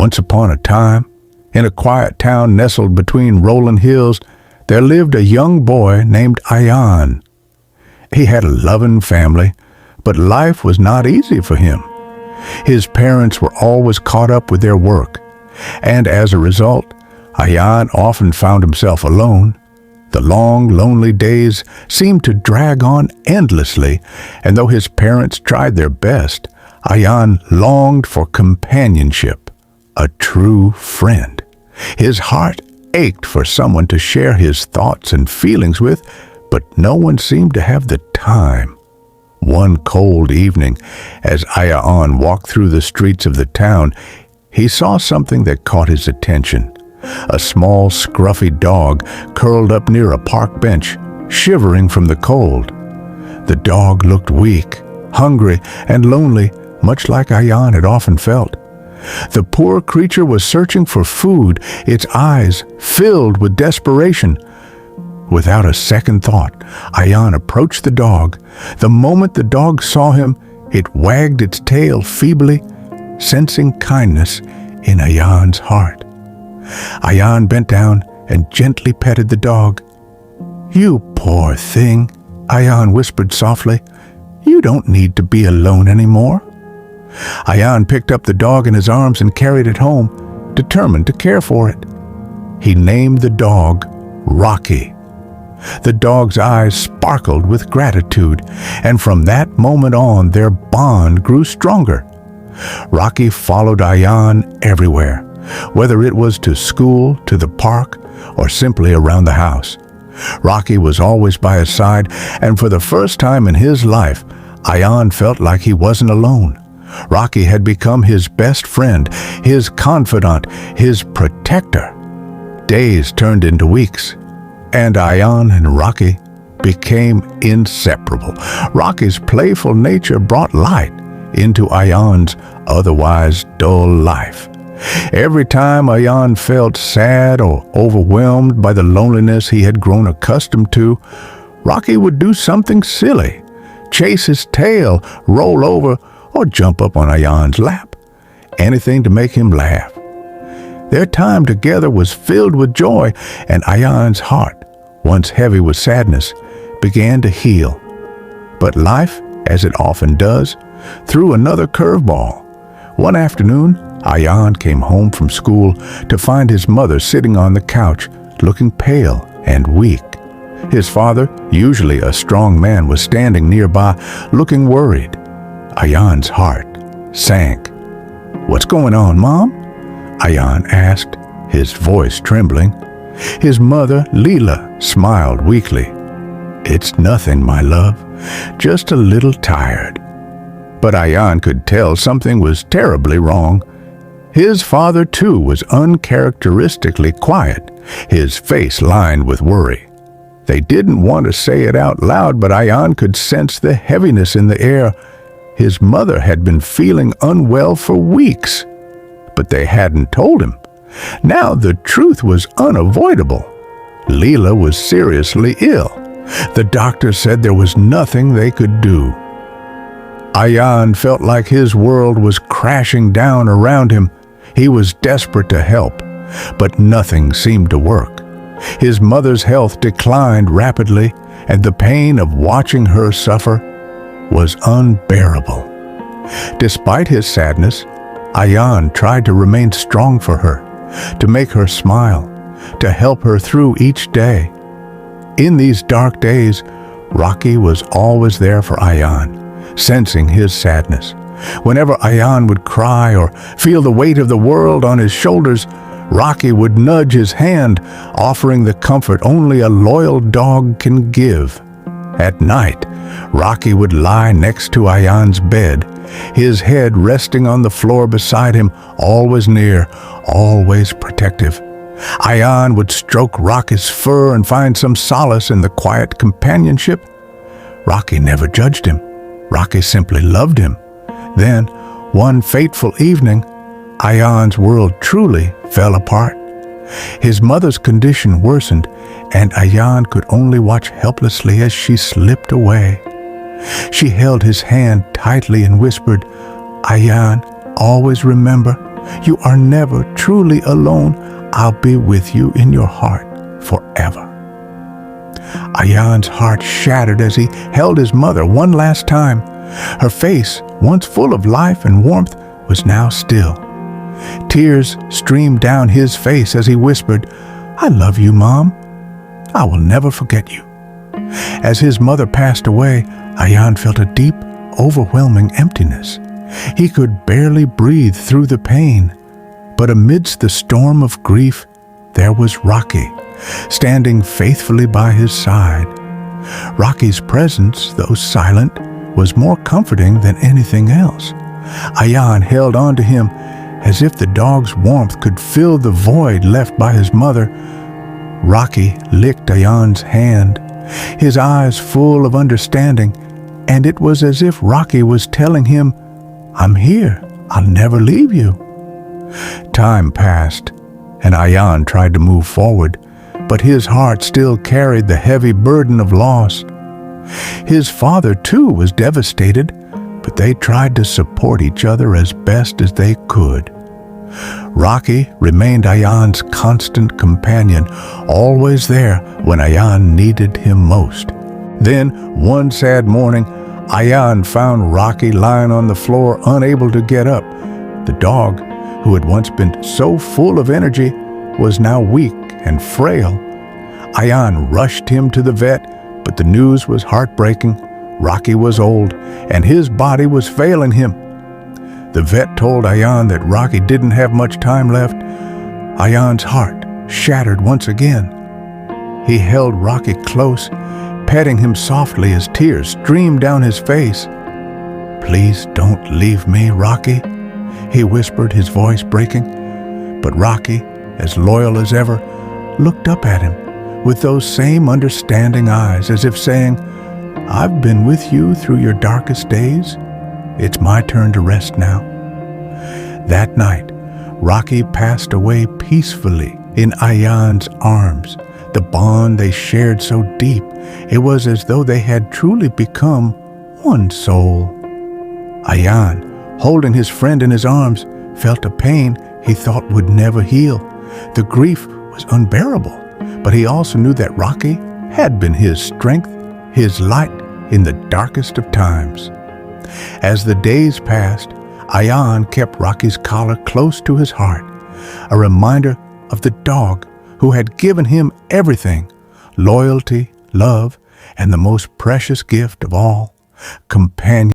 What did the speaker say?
Once upon a time, in a quiet town nestled between rolling hills, there lived a young boy named Ayaan. He had a loving family, but life was not easy for him. His parents were always caught up with their work, and as a result, Ayaan often found himself alone. The long, lonely days seemed to drag on endlessly, and though his parents tried their best, Ayaan longed for companionship, a true friend. His heart ached for someone to share his thoughts and feelings with, but no one seemed to have the time. One cold evening, as Ayaan walked through the streets of the town, he saw something that caught his attention. A small, scruffy dog curled up near a park bench, shivering from the cold. The dog looked weak, hungry, and lonely, much like Ayaan had often felt. The poor creature was searching for food, its eyes filled with desperation. Without a second thought, Ayaan approached the dog. The moment the dog saw him, it wagged its tail feebly, sensing kindness in Ayaan's heart. Ayaan bent down and gently petted the dog. "You poor thing," Ayaan whispered softly. "You don't need to be alone anymore." Ayaan picked up the dog in his arms and carried it home, determined to care for it. He named the dog Rocky. The dog's eyes sparkled with gratitude, and from that moment on, their bond grew stronger. Rocky followed Ayaan everywhere, whether it was to school, to the park, or simply around the house. Rocky was always by his side, and for the first time in his life, Ayaan felt like he wasn't alone. Rocky had become his best friend, his confidant, his protector. Days turned into weeks, and Ayaan and Rocky became inseparable. Rocky's playful nature brought light into Ayaan's otherwise dull life. Every time Ayaan felt sad or overwhelmed by the loneliness he had grown accustomed to, Rocky would do something silly, chase his tail, roll over, or jump up on Ayaan's lap. Anything to make him laugh. Their time together was filled with joy, and Ayaan's heart, once heavy with sadness, began to heal. But life, as it often does, threw another curveball. One afternoon, Ayaan came home from school to find his mother sitting on the couch, looking pale and weak. His father, usually a strong man, was standing nearby, looking worried. Ayaan's heart sank. "What's going on, Mom?" Ayaan asked, his voice trembling. His mother, Leela, smiled weakly. "It's nothing, my love, just a little tired." But Ayaan could tell something was terribly wrong. His father, too, was uncharacteristically quiet, his face lined with worry. They didn't want to say it out loud, but Ayaan could sense the heaviness in the air. His mother had been feeling unwell for weeks, but they hadn't told him. Now the truth was unavoidable. Leela was seriously ill. The doctor said there was nothing they could do. Ayaan felt like his world was crashing down around him. He was desperate to help, but nothing seemed to work. His mother's health declined rapidly, and the pain of watching her suffer was unbearable. Despite his sadness, Ayaan tried to remain strong for her, to make her smile, to help her through each day. In these dark days, Rocky was always there for Ayaan, sensing his sadness. Whenever Ayaan would cry or feel the weight of the world on his shoulders, Rocky would nudge his hand, offering the comfort only a loyal dog can give. At night, Rocky would lie next to Ayaan's bed, his head resting on the floor beside him, always near, always protective. Ayaan would stroke Rocky's fur and find some solace in the quiet companionship. Rocky never judged him. Rocky simply loved him. Then, one fateful evening, Ayaan's world truly fell apart. His mother's condition worsened, and Ayaan could only watch helplessly as she slipped away. She held his hand tightly and whispered, "Ayaan, always remember, You are never truly alone. I'll be with you in your heart forever. Ayaan's heart shattered as he held his mother one last time. Her face, once full of life and warmth, was now still. Tears streamed down his face as he whispered, "I love you, Mom. I will never forget you." As his mother passed away, Ayaan felt a deep, overwhelming emptiness. He could barely breathe through the pain. But amidst the storm of grief, there was Rocky, standing faithfully by his side. Rocky's presence, though silent, was more comforting than anything else. Ayaan held on to him as if the dog's warmth could fill the void left by his mother. Rocky licked Ayaan's hand, his eyes full of understanding, and it was as if Rocky was telling him, "I'm here. I'll never leave you." Time passed, and Ayaan tried to move forward, but his heart still carried the heavy burden of loss. His father, too, was devastated, but they tried to support each other as best as they could. Rocky remained Ayaan's constant companion, always there when Ayaan needed him most. Then, one sad morning, Ayaan found Rocky lying on the floor, unable to get up. The dog, who had once been so full of energy, was now weak and frail. Ayaan rushed him to the vet, but the news was heartbreaking. Rocky was old, and his body was failing him. The vet told Ayaan that Rocky didn't have much time left. Ayaan's heart shattered once again. He held Rocky close, petting him softly as tears streamed down his face. "Please don't leave me, Rocky," he whispered, his voice breaking. But Rocky, as loyal as ever, looked up at him with those same understanding eyes, as if saying, "I've been with you through your darkest days. It's my turn to rest now." That night, Rocky passed away peacefully in Ayaan's arms. The bond they shared so deep, it was as though they had truly become one soul. Ayaan, holding his friend in his arms, felt a pain he thought would never heal. The grief was unbearable, but he also knew that Rocky had been his strength, his light in the darkest of times. As the days passed, Ayaan kept Rocky's collar close to his heart, a reminder of the dog who had given him everything: loyalty, love, and the most precious gift of all, companionship.